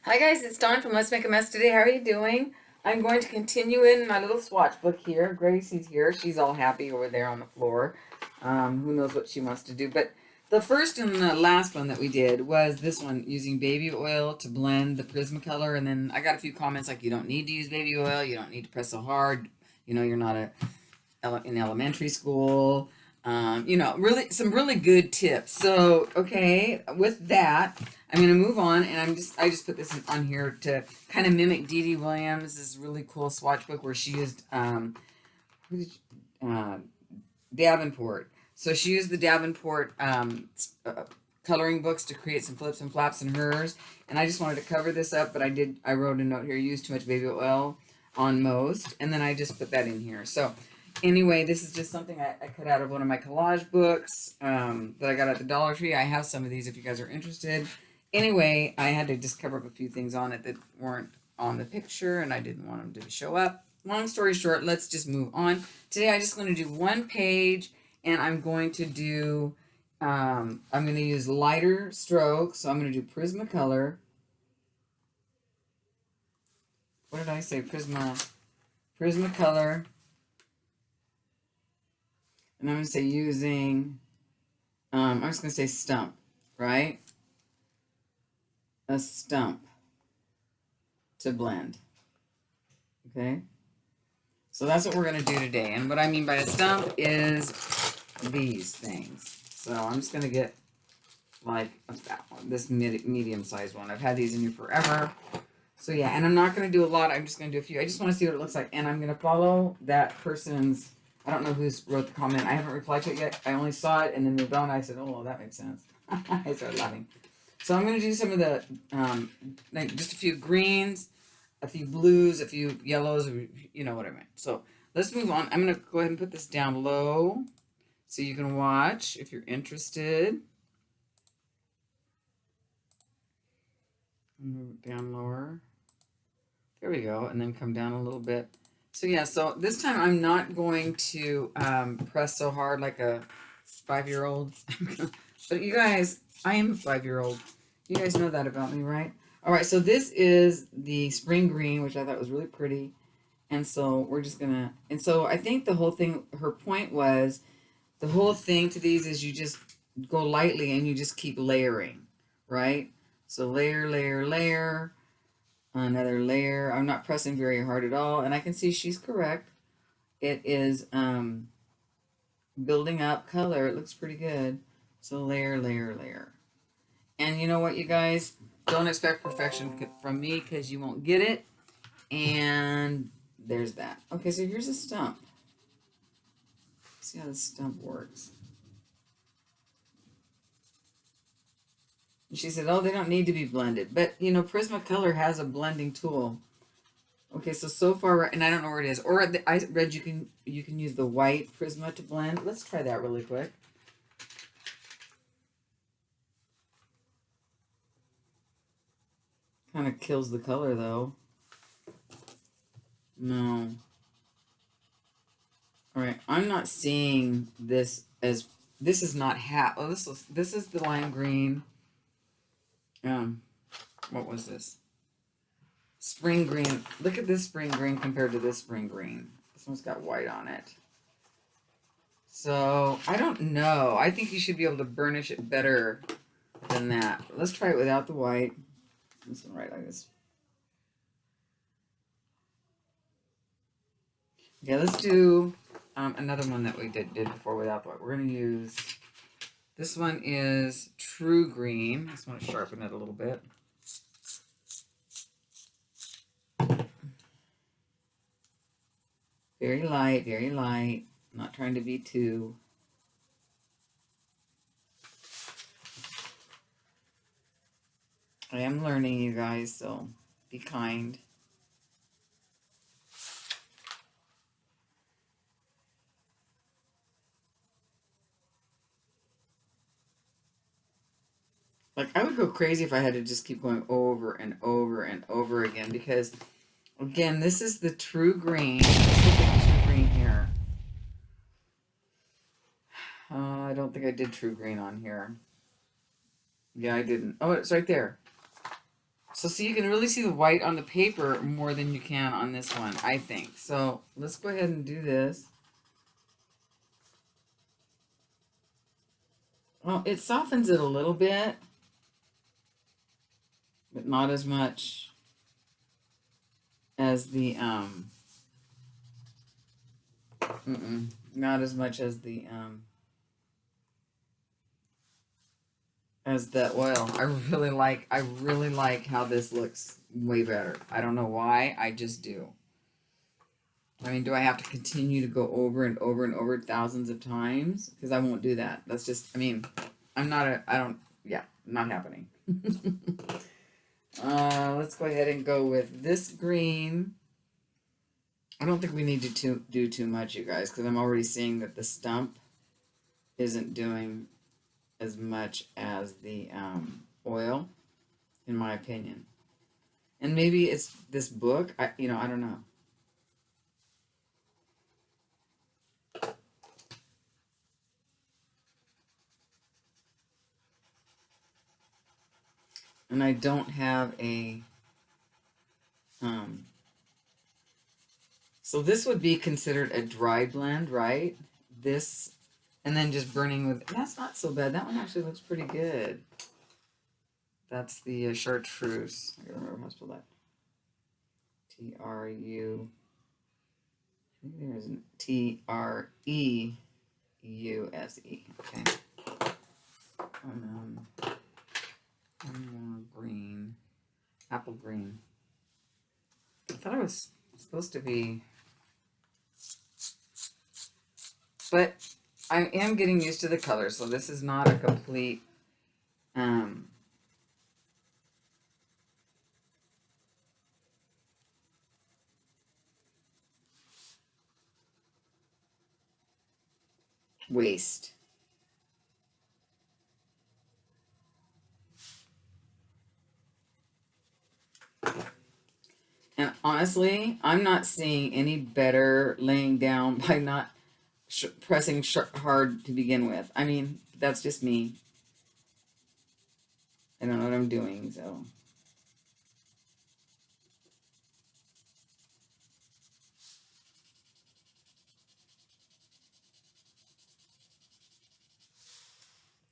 Hi guys, it's Dawn from Let's Make a Mess today. How are you doing? I'm going to continue in my little swatch book here. Gracie's here. She's all happy over there on the floor. Who knows what she wants to do. But the first and the last one that we did was this one, using baby oil to blend the Prismacolor. And then I got a few comments like, you don't need to use baby oil. You don't need to press so hard. You know, you're not in elementary school. Really some really good tips. So, okay, with that, I'm going to move on, and I just put this on here to kind of mimic Dee Dee Williams' this really cool swatch book where she used Davenport. So she used the Davenport coloring books to create some flips and flaps in hers, and I just wanted to cover this up, but I wrote a note here: use too much baby oil on most, and then I just put that in here. So anyway, this is just something I cut out of one of my collage books that I got at the Dollar Tree. I have some of these if you guys are interested. Anyway, I had to just cover up a few things on it that weren't on the picture, and I didn't want them to show up. Long story short, let's just move on. Today, I'm just going to do one page, and I'm going to do, I'm going to use lighter strokes. So I'm going to do Prismacolor. What did I say? Prismacolor. And I'm going to say using, I'm just going to say stump, right? A stump to blend. Okay? So that's what we're going to do today. And what I mean by a stump is these things. So I'm just going to get like that one, this medium-sized one. I've had these in here forever. So yeah, and I'm not going to do a lot. I'm just going to do a few. I just want to see what it looks like. And I'm going to follow that person's, I don't know who's wrote the comment. I haven't replied to it yet. I only saw it and then moved on. I said, oh, well, that makes sense. I started laughing. So I'm going to do some of the, like just a few greens, a few blues, a few yellows, you know what I meant. So let's move on. I'm going to go ahead and put this down low so you can watch if you're interested. Move it down lower. There we go. And then come down a little bit. So yeah, so this time I'm not going to press so hard like a 5-year-old. But you guys, I am a 5-year-old. You guys know that about me, right? All right, so this is the spring green, which I thought was really pretty. And so we're just gonna, and so I think the whole thing, her point was, the whole thing to these is you just go lightly and you just keep layering, right? So layer, layer, layer, another layer. I'm not pressing very hard at all. And I can see she's correct. It is building up color. It looks pretty good. So layer, layer, layer. And you know what, you guys? Don't expect perfection from me because you won't get it. And there's that. Okay, so here's a stump. See how the stump works. And she said, oh, they don't need to be blended. But, you know, Prismacolor has a blending tool. Okay, so far, and I don't know where it is. Or I read you can use the white Prisma to blend. Let's try that really quick. Kind of kills the color, though. No. All right, I'm not seeing this as, this is not half. Oh, this is the lime green. What was this? Spring green. Look at this spring green compared to this spring green. This one's got white on it. So I don't know. I think you should be able to burnish it better than that. Let's try it without the white. This one right like this. Okay, let's do another one that we did before without the white. We're going to use, this one is True Green. I just want to sharpen it a little bit. Very light, very light. I'm not trying to be too. I am learning, you guys, so be kind. Like, I would go crazy if I had to just keep going over and over and over again because, again, this is the True Green. Let's look at the True Green here. I don't think I did True Green on here. Yeah, I didn't. Oh, it's right there. So see, you can really see the white on the paper more than you can on this one, I think. So let's go ahead and do this. Well, it softens it a little bit, but not as much as the, not as much as the oil. I really like how this looks way better. I don't know why, I just do. I mean, do I have to continue to go over and over and over thousands of times? Because I won't do that. That's just, I mean, not happening. Let's go ahead and go with this green. I don't think we need to do too much, you guys, because I'm already seeing that the stump isn't doing as much as the oil, in my opinion. And maybe it's this book. I don't know. And I don't have a so this would be considered a dry blend, right? This, and then just burning with, that's not so bad. That one actually looks pretty good. That's the chartreuse. I gotta remember how to spell that. T-R-U, I think there is an T-R-E-U-S-E. Okay. One more green. Apple green. I thought it was supposed to be, but I am getting used to the color, so this is not a complete waste. And honestly, I'm not seeing any better laying down by not pressing hard to begin with. I mean, that's just me. I don't know what I'm doing, so.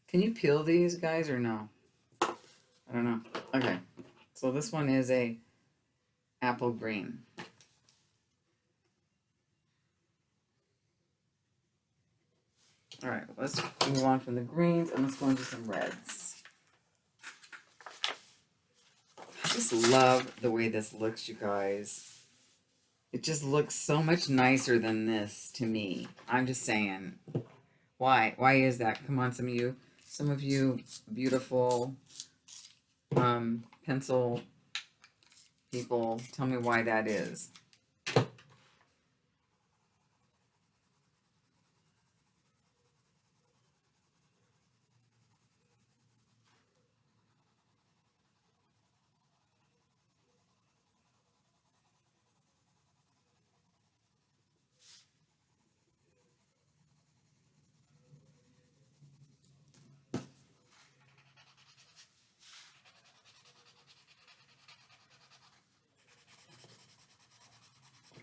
Can you peel these, guys, or no? I don't know. Okay. So this one is a apple green. All right, let's move on from the greens and let's go into some reds. I just love the way this looks, you guys. It just looks so much nicer than this to me. I'm just saying. Why? Why is that? Come on, some of you beautiful pencil people, tell me why that is.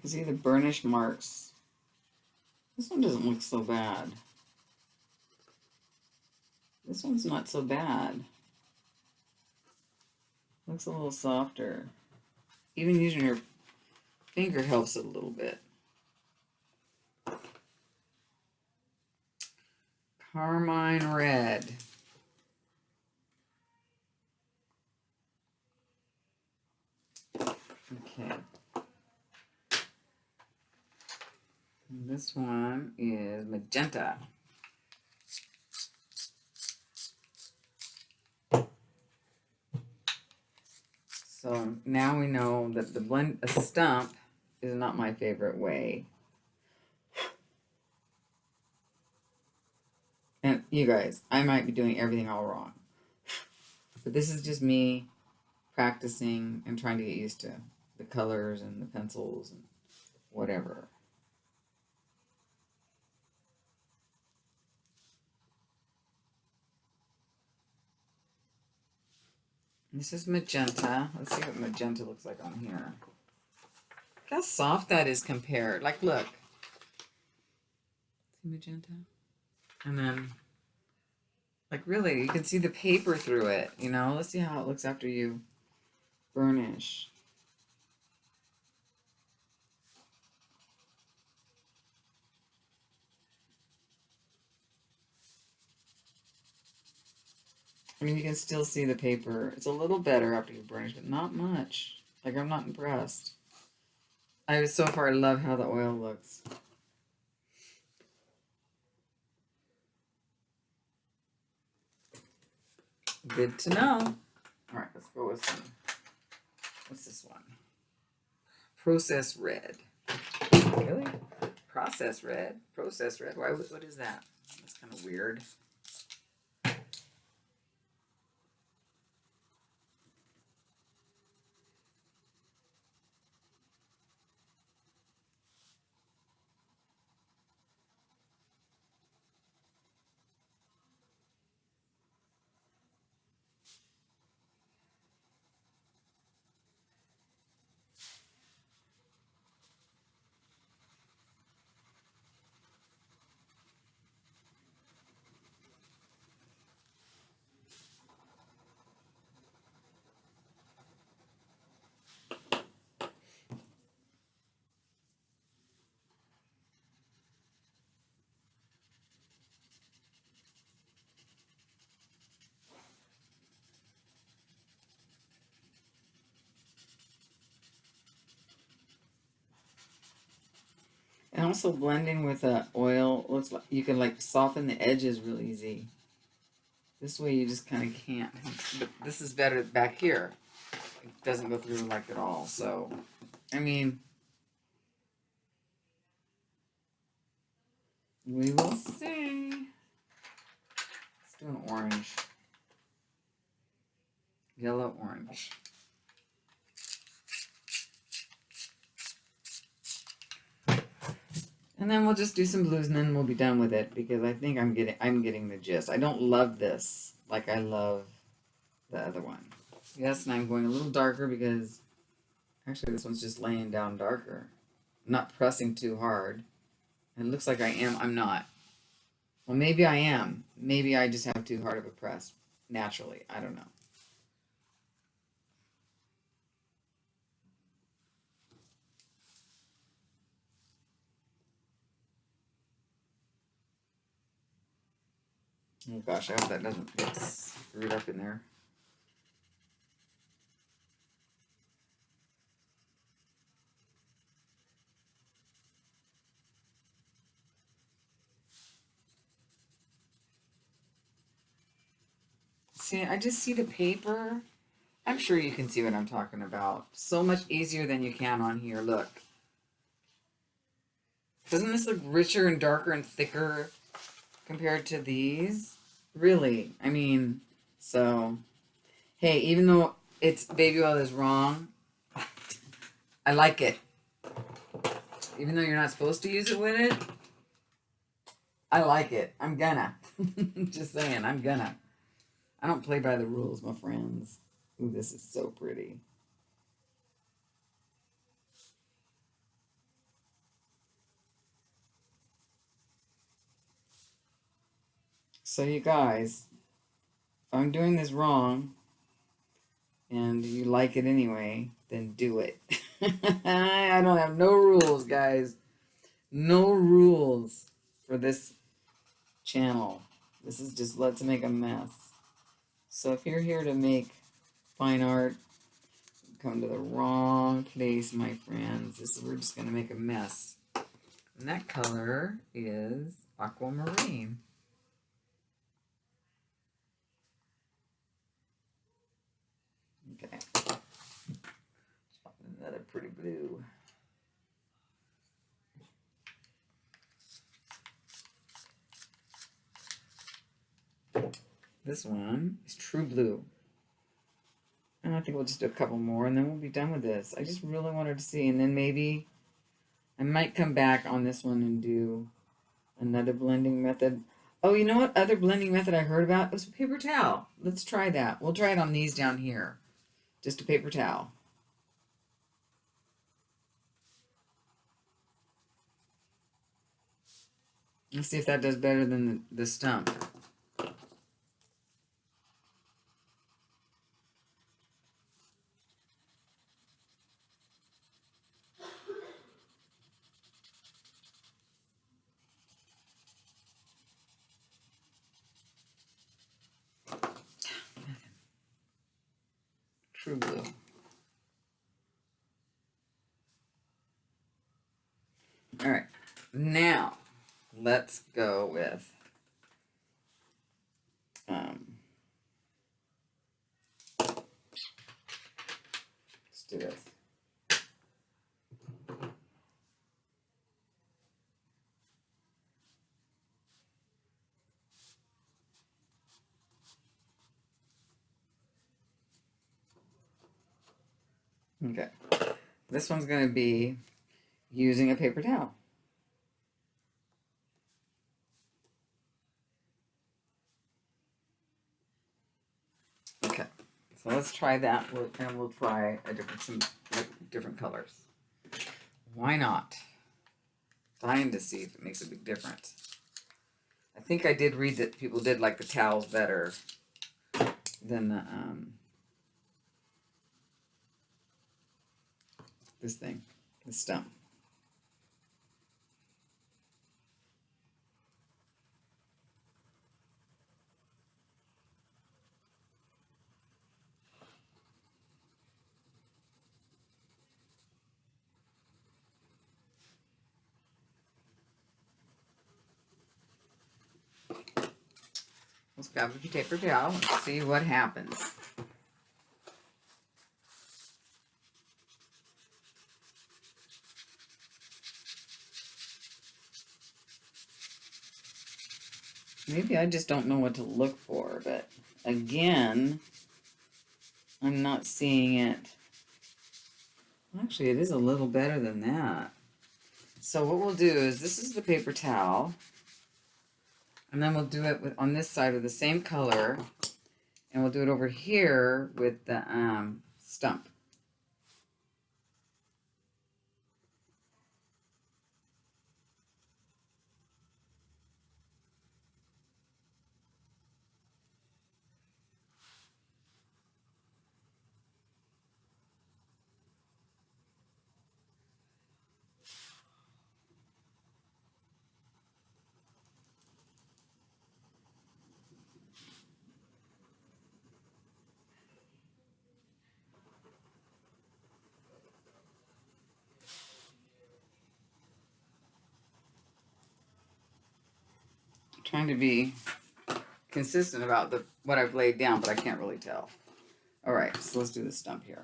See the burnish marks. This one doesn't look so bad. This one's not so bad. Looks a little softer. Even using your finger helps it a little bit. Carmine red. Okay. And this one is magenta. So now we know that a stump is not my favorite way. And you guys, I might be doing everything all wrong. But this is just me practicing and trying to get used to the colors and the pencils and whatever. This is magenta. Let's see what magenta looks like on here. Look how soft that is compared. Like, look. See magenta? And then, like, really, you can see the paper through it, you know? Let's see how it looks after you burnish. I mean, you can still see the paper. It's a little better after you burnish, but not much. Like, I'm not impressed. So far, I love how the oil looks. Good to know. All right, let's go with some. What's this one? Process red. Really? Process red? Process red? Why? What is that? That's kind of weird. And also blending with oil looks like you can like soften the edges real easy. This way you just kind of can't. But this is better back here. It doesn't go through like at all. So, I mean, we will see. Let's do an orange. Yellow orange. And then we'll just do some blues and then we'll be done with it because I think I'm getting the gist. I don't love this like I love the other one. Yes, and I'm going a little darker because actually this one's just laying down darker. I'm not pressing too hard. It looks like I am. I'm not. Well, maybe I am. Maybe I just have too hard of a press naturally. I don't know. Oh gosh, I hope that doesn't get screwed up in there. See, I just see the paper. I'm sure you can see what I'm talking about. So much easier than you can on here. Look. Doesn't this look richer and darker and thicker compared to these? Really? I mean, so, hey, even though it's baby oil is wrong, I like it. Even though you're not supposed to use it with it, I like it. I'm gonna. Just saying, I'm gonna. I don't play by the rules, my friends. Ooh, this is so pretty. So you guys, if I'm doing this wrong and you like it anyway, then do it. I don't have no rules, guys. No rules for this channel. This is just let's make a mess. So if you're here to make fine art, come to the wrong place, my friends. We're just going to make a mess. And that color is aquamarine. Okay. Another pretty blue. This one is true blue. And I think we'll just do a couple more and then we'll be done with this. I just really wanted to see. And then maybe I might come back on this one and do another blending method. Oh, you know what other blending method I heard about? It was a paper towel. Let's try that. We'll try it on these down here. Just a paper towel. Let's see if that does better than the stump. True glue. All right, now let's go with let's do this. Okay, this one's going to be using a paper towel. Okay, so let's try that, and we'll try some different colors. Why not? Dying to see if it makes a big difference. I think I did read that people did like the towels better than the this thing, the stump. Let's grab a paper towel and see what happens. Maybe I just don't know what to look for, but again, I'm not seeing it. Actually, it is a little better than that. So what we'll do is, this is the paper towel, and then we'll do it on this side with the same color, and we'll do it over here with the stump. Trying to be consistent about what I've laid down, but I can't really tell. All right, so let's do the stump here.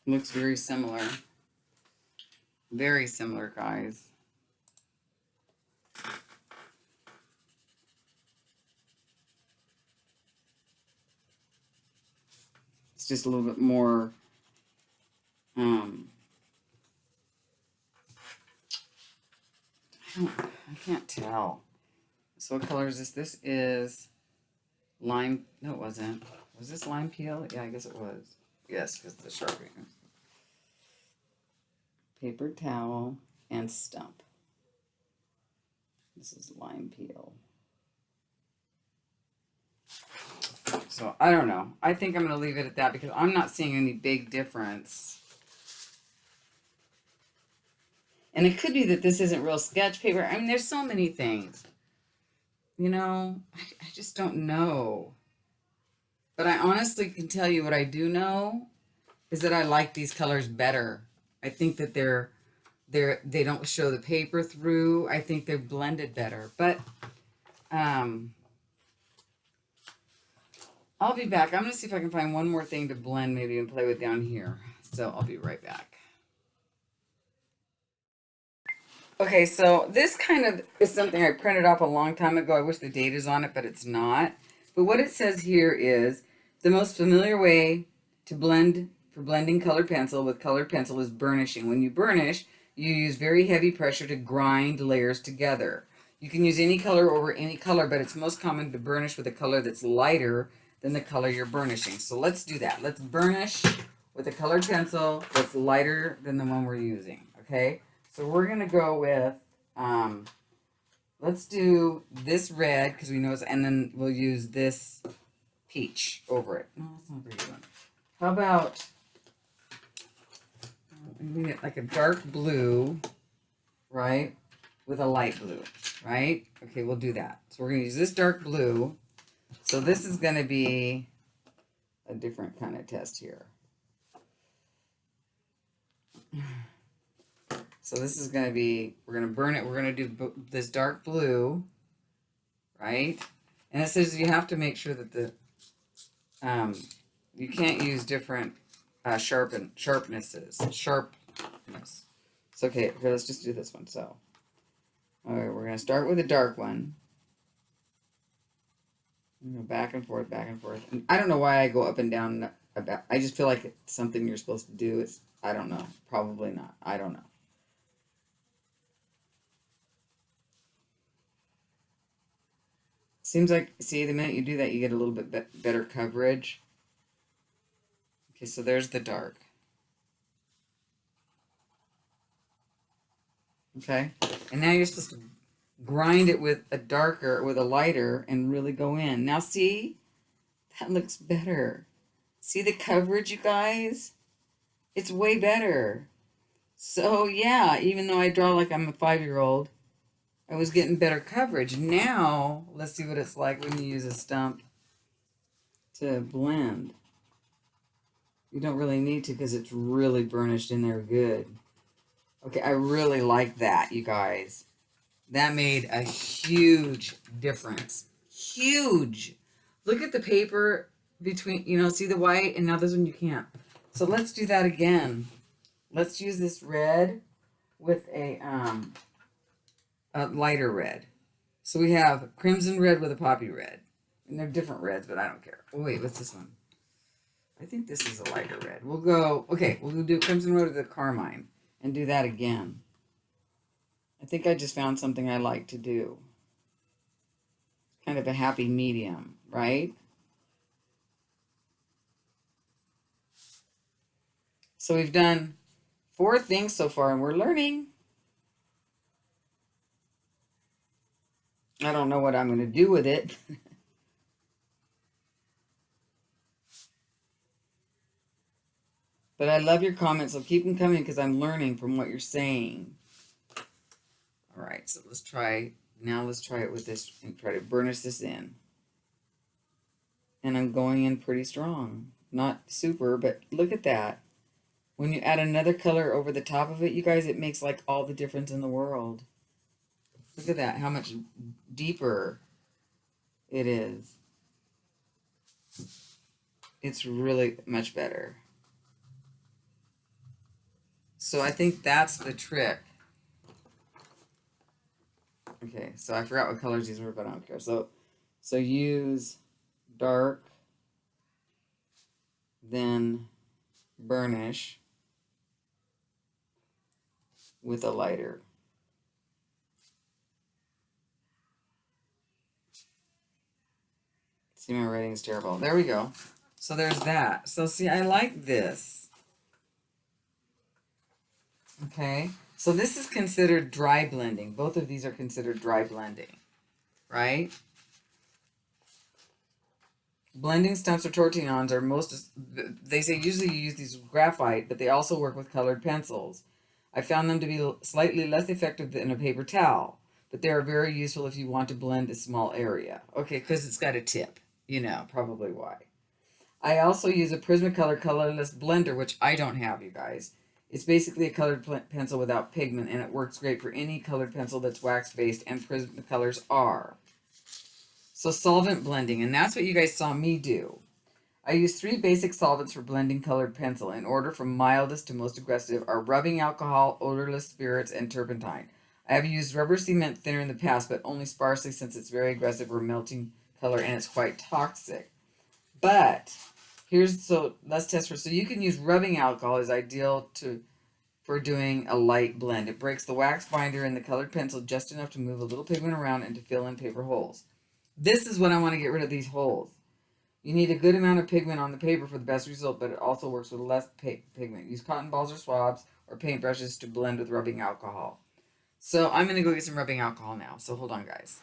Looks very similar. Very similar, guys. It's just a little bit more I can't tell. So what color is this? This is lime. No, it wasn't. Was this lime peel? Yeah, I guess it was. Yes, because the Sharpie. Paper towel and stump. This is lime peel. So I don't know. I think I'm going to leave it at that because I'm not seeing any big difference. And it could be that this isn't real sketch paper. I mean, there's so many things. You know, I just don't know. But I honestly can tell you what I do know is that I like these colors better. I think that they don't show the paper through. I think they're blended better. But I'll be back. I'm going to see if I can find one more thing to blend maybe and play with down here. So I'll be right back. Okay, so this kind of is something I printed off a long time ago. I wish the date is on it, but it's not. But what it says here is, the most familiar way to blend for blending colored pencil with colored pencil is burnishing. When you burnish, you use very heavy pressure to grind layers together. You can use any color over any color, but it's most common to burnish with a color that's lighter than the color you're burnishing. So let's do that. Let's burnish with a colored pencil that's lighter than the one we're using, okay? So we're going to go with, let's do this red, because we know it's, and then we'll use this peach over it. No, that's not a very good one. How about, we get like a dark blue, right? With a light blue, right? Okay, we'll do that. So we're going to use this dark blue. So this is going to be a different kind of test here. So this is going to be, we're going to burn it. We're going to do this dark blue, right? And it says you have to make sure that the, you can't use different sharpness. So okay, let's just do this one. So, all right, we're going to start with a dark one. Go back and forth, back and forth. And I don't know why I go up and down about, I just feel like it's something you're supposed to do. It's, I don't know. Probably not. I don't know. Seems like, see, the minute you do that, you get a little bit better coverage. Okay, so there's the dark. Okay, and now you're supposed to grind it with a darker, with a lighter, and really go in. Now see, that looks better. See the coverage, you guys? It's way better. So yeah, even though I draw like I'm a 5-year-old, I was getting better coverage. Now, let's see what it's like when you use a stump to blend. You don't really need to because it's really burnished in there good. Okay, I really like that, you guys. That made a huge difference. Huge. Look at the paper between, you know, see the white, and now this one you can't. So let's do that again. Let's use this red with a lighter red. So we have crimson red with a poppy red. And they're different reds, but I don't care. Oh, wait, what's this one? I think this is a lighter red. We'll go, okay, we'll do crimson red with a carmine and do that again. I think I just found something I like to do. Kind of a happy medium, right? So we've done 4 things so far, and we're learning. I don't know what I'm going to do with it. But I love your comments, so keep them coming because I'm learning from what you're saying. All right, so let's try, now let's try it with this and try to burnish this in. And I'm going in pretty strong. Not super, but look at that. When you add another color over the top of it, you guys, it makes like all the difference in the world. Look at that, how much deeper it is. It's really much better. So I think that's the trick. Okay, so I forgot what colors these were, but I don't care. So use dark, then burnish with a lighter. See, my writing is terrible. There we go. So there's that. So see, I like this. Okay, so this is considered dry blending. Both of these are considered dry blending, right? Blending stumps or tortillons are they say usually you use these with graphite, but they also work with colored pencils. I found them to be slightly less effective than a paper towel, but they are very useful if you want to blend a small area. Okay, because it's got a tip, you know, probably why. I also use a Prismacolor colorless blender, which I don't have, you guys. It's basically a colored pencil without pigment, and it works great for any colored pencil that's wax-based, and Prismacolors are. So solvent blending, and that's what you guys saw me do. I use 3 basic solvents for blending colored pencil. In order from mildest to most aggressive are rubbing alcohol, odorless spirits, and turpentine. I have used rubber cement thinner in the past, but only sparsely since it's very aggressive or melting color, and it's quite toxic. But let's test for, so you can use rubbing alcohol is ideal for doing a light blend. It breaks the wax binder and the colored pencil just enough to move a little pigment around and to fill in paper holes. This is when I want to get rid of these holes. You need a good amount of pigment on the paper for the best result, but it also works with less pigment. Use cotton balls or swabs or paintbrushes to blend with rubbing alcohol. So I'm going to go get some rubbing alcohol now. So hold on, guys.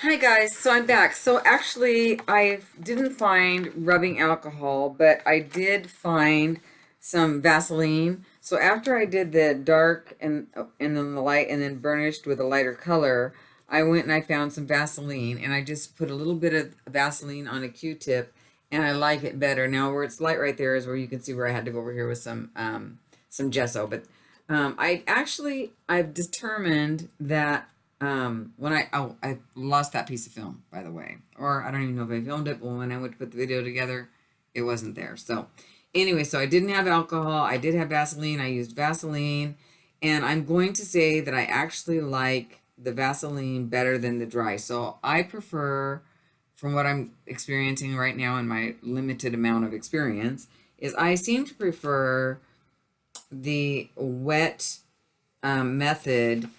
Hi, guys. So I'm back. So actually, I didn't find rubbing alcohol, but I did find some Vaseline. So after I did the dark and then the light and then burnished with a lighter color, I went and I found some Vaseline, and I just put a little bit of Vaseline on a Q-tip, and I like it better. Now where it's light right there is where you can see where I had to go over here with some gesso. But I've determined that when I lost that piece of film, by the way, or I don't even know if I filmed it, but when I went to put the video together, it wasn't there. So anyway, so I didn't have alcohol. I did have Vaseline. I used Vaseline, and I'm going to say that I actually like the Vaseline better than the dry. So I prefer, from what I'm experiencing right now in my limited amount of experience, is I seem to prefer the wet method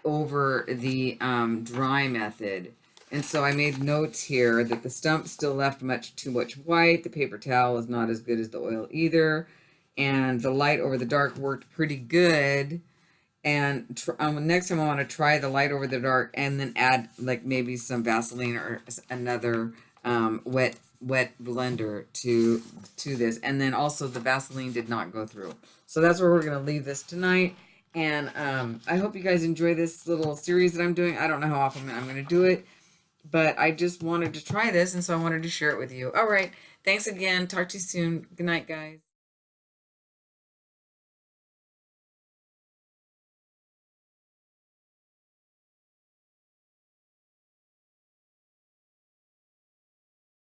over the dry method. And so I made notes here that the stump still left too much white. The paper towel is not as good as the oil either. And the light over the dark worked pretty good. And next time I want to try the light over the dark and then add like maybe some Vaseline or another wet blender to this. And then also the Vaseline did not go through. So that's where we're going to leave this tonight. And I hope you guys enjoy this little series that I'm doing. I don't know how often I'm going to do it, but I just wanted to try this, and so I wanted to share it with you. All right. Thanks again. Talk to you soon. Good night, guys.